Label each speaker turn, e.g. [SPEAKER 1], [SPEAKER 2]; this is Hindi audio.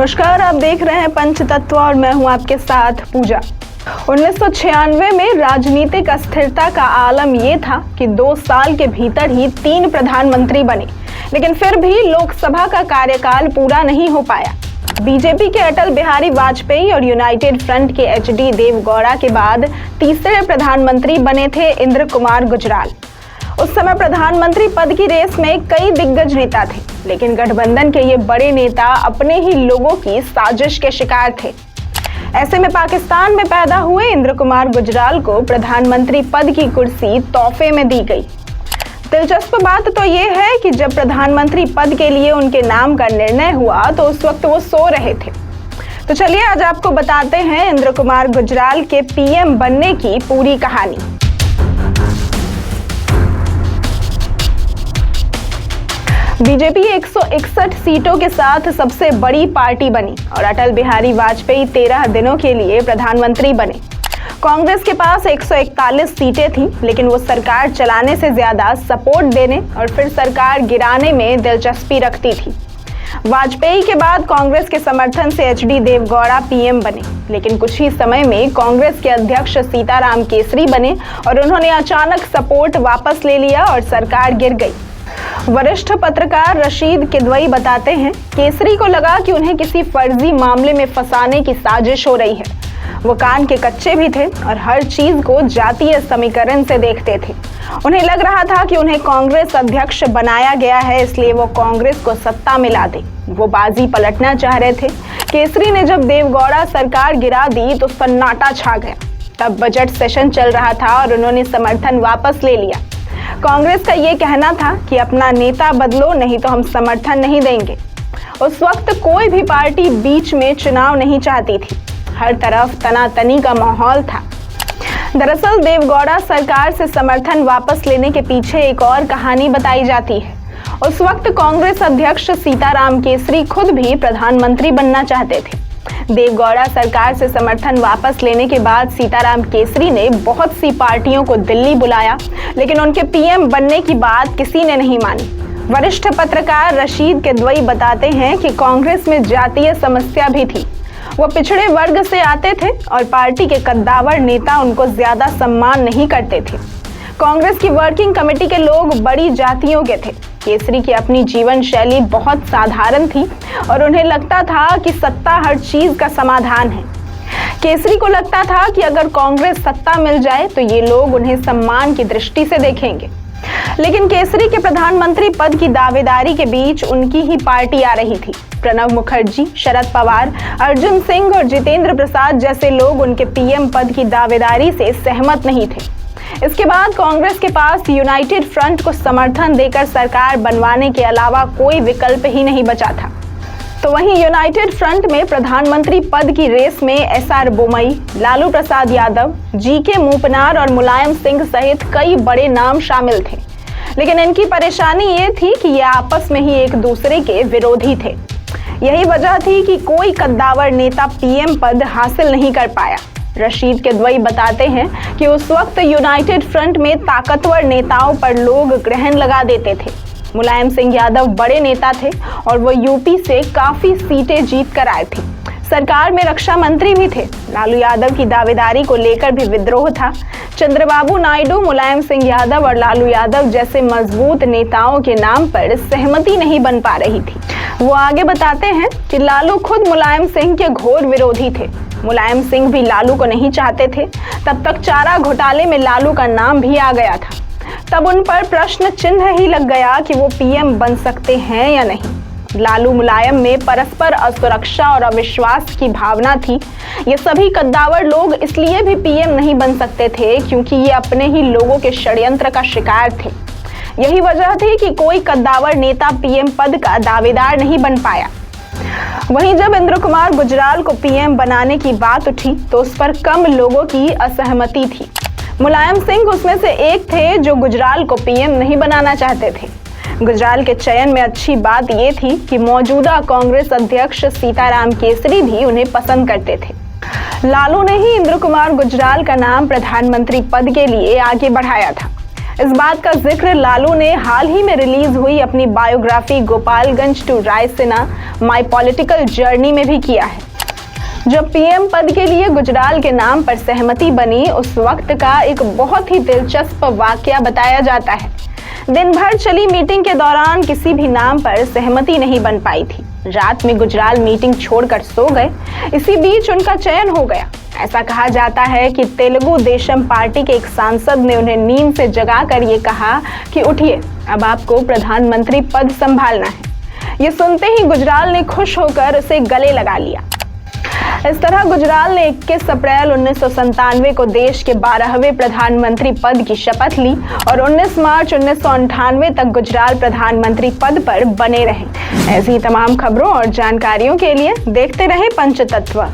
[SPEAKER 1] नमस्कार, आप देख रहे हैं पंचतत्व और मैं हूं आपके साथ पूजा। 1996 में राजनीतिक अस्थिरता का आलम ये था कि 2 साल के भीतर ही 3 प्रधानमंत्री बने, लेकिन फिर भी लोकसभा का कार्यकाल पूरा नहीं हो पाया। बीजेपी के अटल बिहारी वाजपेयी और यूनाइटेड फ्रंट के एचडी देवगौड़ा के बाद तीसरे प्रधानमंत्री बने थे इंद्र कुमार गुजराल। उस समय प्रधानमंत्री पद की रेस में कई दिग्गज नेता थे, लेकिन गठबंधन के ये बड़े नेता अपने ही लोगों की साजिश के शिकार थे। ऐसे में पाकिस्तान में पैदा हुए इंद्र कुमार गुजराल को प्रधानमंत्री पद की कुर्सी तोहफे में दी गई। दिलचस्प बात तो ये है कि जब प्रधानमंत्री पद के लिए उनके नाम का निर्णय हुआ तो उस वक्त वो सो रहे थे। तो चलिए आज आपको बताते हैं इंद्र कुमार गुजराल के पीएम बनने की पूरी कहानी। बीजेपी 161 सीटों के साथ सबसे बड़ी पार्टी बनी और अटल बिहारी वाजपेयी 13 दिनों के लिए प्रधानमंत्री बने। कांग्रेस के पास 141 सीटें थीं, लेकिन वो सरकार चलाने से ज्यादा सपोर्ट देने और फिर सरकार गिराने में दिलचस्पी रखती थी। वाजपेयी के बाद कांग्रेस के समर्थन से एचडी देवगौड़ा पीएम बने, लेकिन कुछ ही समय में कांग्रेस के अध्यक्ष सीताराम केसरी बने और उन्होंने अचानक सपोर्ट वापस ले लिया और सरकार गिर गई। वरिष्ठ पत्रकार रशीद किदवई बताते हैं, केसरी को लगा कि उन्हें किसी फर्जी मामले में फंसाने की साजिश हो रही है। वो कान के कच्चे भी थे और हर चीज को जातीय समीकरण से देखते थे। उन्हें लग रहा था कि उन्हें कांग्रेस अध्यक्ष बनाया गया है, इसलिए वो कांग्रेस को सत्ता में ला दे। वो बाजी पलटना चाह रहे थे। केसरी ने जब देवगौड़ा सरकार गिरा दी तो सन्नाटा छा गया। तब बजट सेशन चल रहा था और उन्होंने समर्थन वापस ले लिया। कांग्रेस का ये कहना था कि अपना नेता बदलो, नहीं तो हम समर्थन नहीं देंगे। उस वक्त कोई भी पार्टी बीच में चुनाव नहीं चाहती थी। हर तरफ तनातनी का माहौल था। दरअसल देवगौड़ा सरकार से समर्थन वापस लेने के पीछे एक और कहानी बताई जाती है। उस वक्त कांग्रेस अध्यक्ष सीताराम केसरी खुद भी प्रधानमंत्री बनना चाहते थे। देवगौड़ा सरकार से समर्थन वापस लेने के बाद सीताराम केसरी ने बहुत सी पार्टियों को दिल्ली बुलाया, लेकिन उनके पीएम बनने की बात किसी ने नहीं मानी। वरिष्ठ पत्रकार रशीद किदवई बताते हैं कि कांग्रेस में जातीय समस्या भी थी। वो पिछड़े वर्ग से आते थे और पार्टी के कद्दावर नेता उनको ज्यादा सम्मान नहीं करते थे। कांग्रेस की वर्किंग कमेटी के लोग बड़ी जातियों के थे। केसरी की अपनी जीवन शैली बहुत साधारण थी और उन्हें लगता था कि सत्ता हर चीज का समाधान है। केसरी को लगता था कि अगर कांग्रेस सत्ता मिल जाए तो ये लोग उन्हें सम्मान की दृष्टि से देखेंगे। लेकिन केसरी के प्रधानमंत्री पद की दावेदारी के बीच उनकी ही पार्टी आ रही थी। प्रणब मुखर्जी, शरद पवार, अर्जुन सिंह और जितेंद्र प्रसाद जैसे लोग उनके पीएम पद की दावेदारी से सहमत नहीं थे। इसके बाद कांग्रेस के पास यूनाइटेड फ्रंट को समर्थन देकर सरकार बनवाने के अलावा कोई विकल्प ही नहीं बचा था। तो वहीं यूनाइटेड फ्रंट में प्रधानमंत्री पद की रेस में एसआर बोमई, लालू प्रसाद यादव, जीके मूपनार और मुलायम सिंह सहित कई बड़े नाम शामिल थे। लेकिन इनकी परेशानी ये थी कि ये आपस में ही एक दूसरे के विरोधी थे। यही वजह थी कि कोई कद्दावर नेता पीएम पद हासिल नहीं कर पाया। रशीद किदवई बताते हैं कि उस वक्त यूनाइटेड फ्रंट में ताकतवर नेताओं पर लोग ग्रहण लगा देते थे। मुलायम सिंह यादव बड़े नेता थे और वो यूपी से काफी सीटें जीत कर आए थे। सरकार में रक्षा मंत्री भी थे। लालू यादव की दावेदारी को लेकर भी विद्रोह था। चंद्रबाबू नायडू, मुलायम सिंह यादव और लालू यादव जैसे मजबूत नेताओं के नाम पर सहमति नहीं बन पा रही थी। वो आगे बताते हैं कि लालू खुद मुलायम सिंह के घोर विरोधी थे। मुलायम सिंह भी लालू को नहीं चाहते थे। तब तक चारा घोटाले में लालू का नाम भी आ गया था। तब उन पर प्रश्न चिन्ह ही लग गया कि वो पीएम बन सकते हैं या नहीं। लालू मुलायम में परस्पर असुरक्षा और अविश्वास की भावना थी। ये सभी कद्दावर लोग इसलिए भी पीएम नहीं बन सकते थे क्योंकि ये अपने ही लोगों के षड्यंत्र का शिकार थे। यही वजह थी कि कोई कद्दावर नेता पीएम पद का दावेदार नहीं बन पाया। वहीं जब इंद्र कुमार गुजराल को पीएम बनाने की बात उठी तो उस पर कम लोगों की असहमति थी। मुलायम सिंह उसमें से एक थे जो गुजराल को पीएम नहीं बनाना चाहते थे। गुजराल के चयन में अच्छी बात यह थी कि मौजूदा कांग्रेस अध्यक्ष सीताराम केसरी भी उन्हें पसंद करते थे। लालू ने ही इंद्र कुमार गुजराल का नाम प्रधानमंत्री पद के लिए आगे बढ़ाया था। इस बात का जिक्र लालू ने हाल ही में रिलीज हुई अपनी biography Gopalganj to Raisina my political journey में भी किया है। जब पीएम पद के लिए गुजराल के नाम पर सहमति बनी, उस वक्त का एक बहुत ही दिलचस्प वाकया बताया जाता है। दिन भर चली मीटिंग के दौरान किसी भी नाम पर सहमति नहीं बन पाई थी। रात में गुजराल मीटिंग छोड़कर सो गए। इसी बीच उनका चयन हो गया। ऐसा कहा जाता है कि तेलुगु देशम पार्टी के एक सांसद ने उन्हें नींद से जगाकर ये कहा कि उठिए, अब आपको प्रधानमंत्री पद संभालना है। ये सुनते ही गुजराल ने खुश होकर उसे गले लगा लिया। इस तरह गुजराल ने 21 अप्रैल 1997 को देश के 12वें प्रधानमंत्री पद की शपथ ली और 19 मार्च 1998 तक गुजराल प्रधानमंत्री पद पर बने रहे। ऐसी तमाम खबरों और जानकारियों के लिए देखते रहे पंचतत्व।